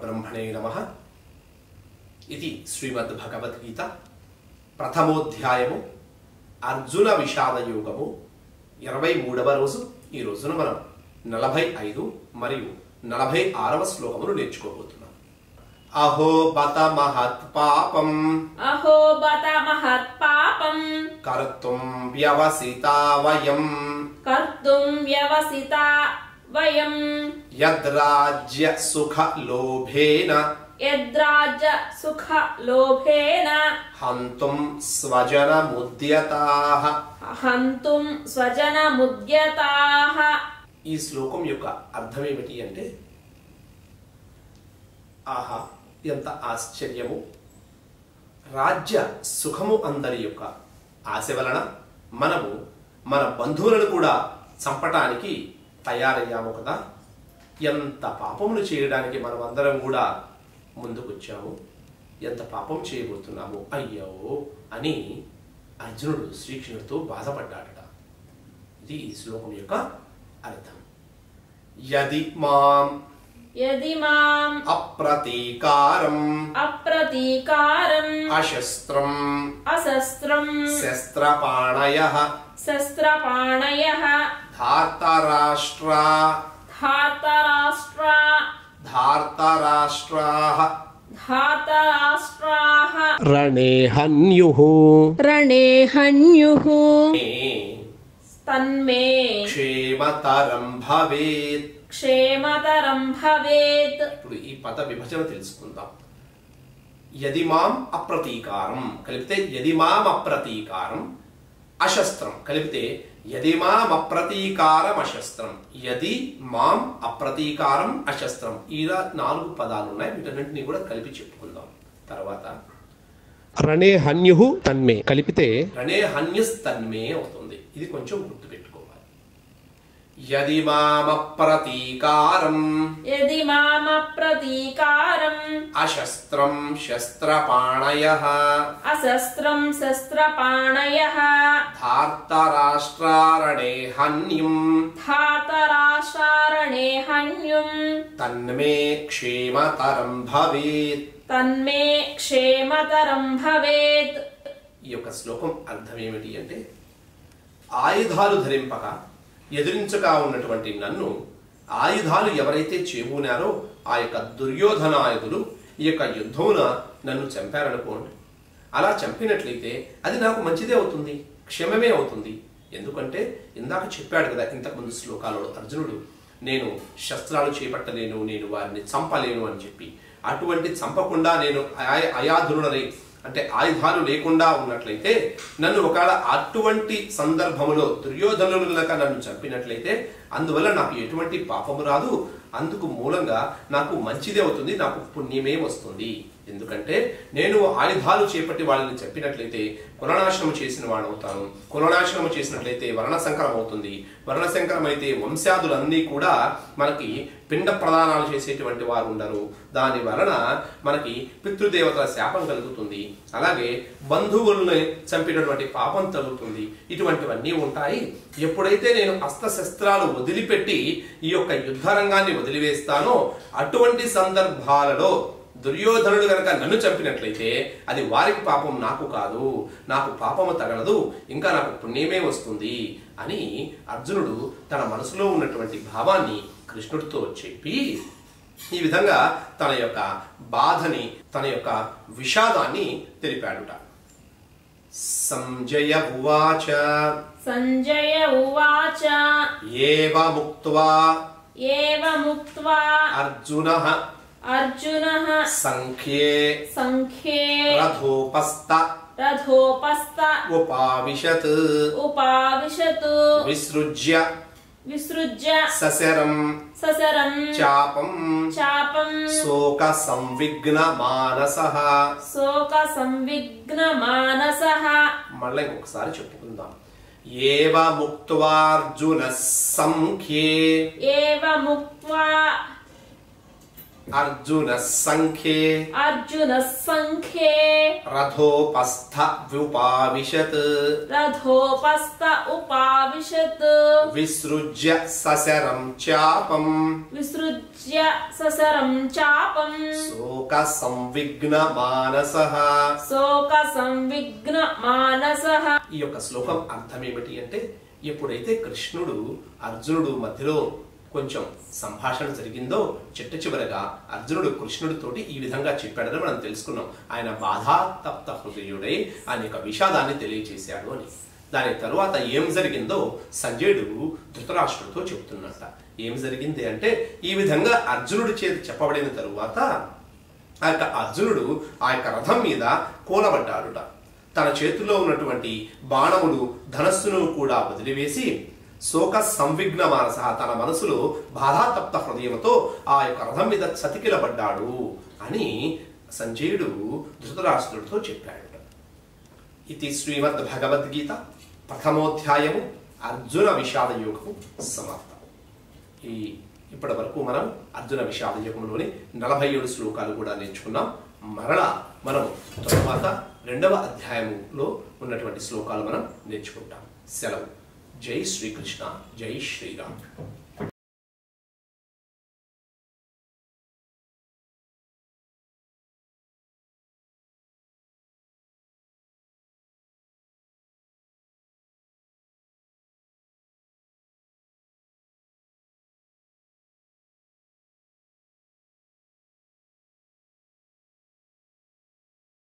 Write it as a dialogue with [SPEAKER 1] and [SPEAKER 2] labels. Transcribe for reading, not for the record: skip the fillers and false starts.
[SPEAKER 1] పరబ్రహ్మణే నమః. ఇది శ్రీమద్భగవద్గీత ప్రథమోధ్యాయము అర్జున విషాద యోగము 23వ రోజు. ఈ రోజున మనం 45 మరియు 46వ శ్లోకములు నేర్చుకోబోతున్నాం. అహో బత మహత్ పాపం కర్తుం వ్యవసితా వయం యద్రాజ్య సుఖ లోభేన హంతుం స్వజనముద్యతాః. ఈ శ్లోకం యొక్క అర్థం ఏమిటి అంటే, ఆహా ఎంత ఆశ్చర్యము! రాజ్య సుఖము అందరి యొక్క ఆశ వలన మనము మన బంధువులను కూడా చంపటానికి తయారయ్యాము కదా. ఎంత పాపములు చేయడానికి మనం అందరం కూడా ముందుకొచ్చాము, ఎంత పాపం చేయబోతున్నాము అయ్యో అని అర్జునుడు శ్రీకృష్ణుడితో బాధపడ్డాడట. ఇది ఈ శ్లోకం యొక్క అర్థం. యది మాం అప్రతీకారం అశస్త్రం శస్త్రపాణయః ధార్తరాష్ట్రాః రణే హన్యుః
[SPEAKER 2] తన్మే
[SPEAKER 1] క్షేమతరం భవేత్. ఇప్పుడు ఈ పద విభజన తెలుసుకుందాం. యది మాం అప్రతీకారం కలిపితే యది మాం అప్రతీకారం, అశస్త్రం కలిపితే యది మాం అప్రతీకారం అశస్త్రం. యది మాం అప్రతీకారం అశస్త్రం, ఇలా 4 పదాలు ఉన్నాయి. వీటన్నింటినీ కూడా కలిపి చెప్పుకుందాం. తర్వాత
[SPEAKER 3] రణే హన్యు తన్మే కలిపితే
[SPEAKER 1] రణే హన్యస్ తన్మే అవుతుంది. ఇది కొంచెం గుర్తుపెట్టుకోవాలి. యది మాం అప్రతీకారం అశస్త్రం శస్త్రపాణయః ధార్తరాష్ట్రారణే హన్యుం తన్మే క్షేమతరం భవేత్. ఈ యొక్క శ్లోకం అర్థం ఏమిటి అంటే, ఆయుధాలు ధరింపక ఎదిరించగా ఉన్నటువంటి నన్ను ఆయుధాలు ఎవరైతే చేబూనారో ఆ యొక్క దుర్యోధనాయుధులు ఈ యొక్క యుద్ధమున నన్ను చంపారనుకోండి. అలా చంపినట్లయితే అది నాకు మంచిదే అవుతుంది, క్షేమమే అవుతుంది. ఎందుకంటే ఇందాక చెప్పాడు కదా ఇంతకుముందు శ్లోకాలలో అర్జునుడు, నేను శస్త్రాలు చేపట్టలేను, నేను వారిని చంపలేను అని చెప్పి. అటువంటి చంపకుండా నేను అయాధురుడని అంటే ఆయుధాలు లేకుండా ఉన్నట్లయితే, నన్ను ఒకవేళ అటువంటి సందర్భములో దుర్యోధనులు కనుక నన్ను చంపినట్లయితే అందువల్ల నాకు ఎటువంటి పాపము రాదు, అందుకు మూలంగా నాకు మంచిదే అవుతుంది, నాకు పుణ్యమే వస్తుంది. ఎందుకంటే నేను ఆయుధాలు చేపట్టి వాళ్ళని చంపినట్లయితే కులనాశనం చేసిన వాడు అవుతాను, కులనాశనం చేసినట్లయితే వర్ణసంకరం అవుతుంది, వర్ణసంకరం అయితే వంశాదులన్నీ కూడా మనకి పిండ ప్రదానాలు చేసేటువంటి వారు ఉండరు, దాని వలన మనకి పితృదేవతల శాపం కలుగుతుంది, అలాగే బంధువులను చంపినటువంటి పాపం తగ్గుతుంది. ఇటువంటివన్నీ ఉంటాయి. ఎప్పుడైతే నేను అస్త్రశస్త్రాలు వదిలిపెట్టి ఈ యొక్క యుద్ధ రంగాన్ని వదిలివేస్తానో అటువంటి సందర్భాలలో దుర్యోధనుడు గనక నన్ను చంపినట్లయితే అది వారికి పాపం, నాకు కాదు, నాకు పాపము తగలదు, ఇంకా నాకు పుణ్యమే వస్తుంది అని అర్జునుడు తన మనసులో ఉన్నటువంటి భావాన్ని కృష్ణుడితో చెప్పి ఈ విధంగా తన యొక్క బాధని, తన యొక్క విషాదాన్ని తెలిపాడుట. సంజయ ఉవాచ ఏవముక్త్వా అర్జునః సంఖ్యే రథోపస్థ ఉపావిశత్ విసృజ్య సశరం చాపం శోక సంవిఘ్న మానసః. మళ్ళీ ఇంకొకసారి చెప్పుకుందాం. ఏవముక్త్వార్జునః సంఖ్యే అర్జున సంఖ్యే
[SPEAKER 2] అర్జున సంఖ్యే
[SPEAKER 1] రథోపస్థ వ్యుపావిశత్
[SPEAKER 2] రథోపస్థ ఉపావిశత్
[SPEAKER 1] విసృజ్య సశరం చాపం
[SPEAKER 2] విసృజ్య ససరం చాపం
[SPEAKER 1] శోక సంవిఘ్న మానసః.
[SPEAKER 2] శోక సంవిఘ్న మానసః.
[SPEAKER 1] ఈ యొక్క శ్లోకం అర్థం ఏమిటి అంటే, ఎప్పుడైతే కృష్ణుడు అర్జునుడు మధ్యలో కొంచెం సంభాషణ జరిగిందో చిట్ట చివరగా అర్జునుడు కృష్ణుడితోటి ఈ విధంగా చెప్పాడని మనం తెలుసుకున్నాం. ఆయన బాధాతప్త హృదయుడై ఆయన యొక్క విషాదాన్ని తెలియజేశాడు అని. దాని తరువాత ఏం జరిగిందో సంజయుడు ధృతరాష్ట్రుడితో చెబుతున్నట్ట. ఏం జరిగింది అంటే, ఈ విధంగా అర్జునుడి చేతి చెప్పబడిన తరువాత ఆ యొక్క అర్జునుడు ఆ యొక్క రథం మీద కూలబడ్డాడుట. తన చేతిలో ఉన్నటువంటి బాణములు ధనస్సును కూడా వదిలివేసి శోక సంవిఘ్న మానస, తన మనసులో బాధాతప్త హృదయంతో ఆ యొక్క రథం మీద చతికిలబడ్డాడు అని సంజయుడు ధృతరాష్ట్రుడితో చెప్పాడు. ఇది శ్రీమద్ భగవద్గీత ప్రథమోధ్యాయము అర్జున విషాద యోగము సమాప్తం. ఇప్పటి వరకు మనం అర్జున విషాద యోగంలోని 47 శ్లోకాలు కూడా నేర్చుకున్నాం. మరలా మనం తరువాత 2వ అధ్యాయంలో ఉన్నటువంటి శ్లోకాలు మనం నేర్చుకుంటాం. సెలవు. జై శ్రీకృష్ణ, జై శ్రీరామ్.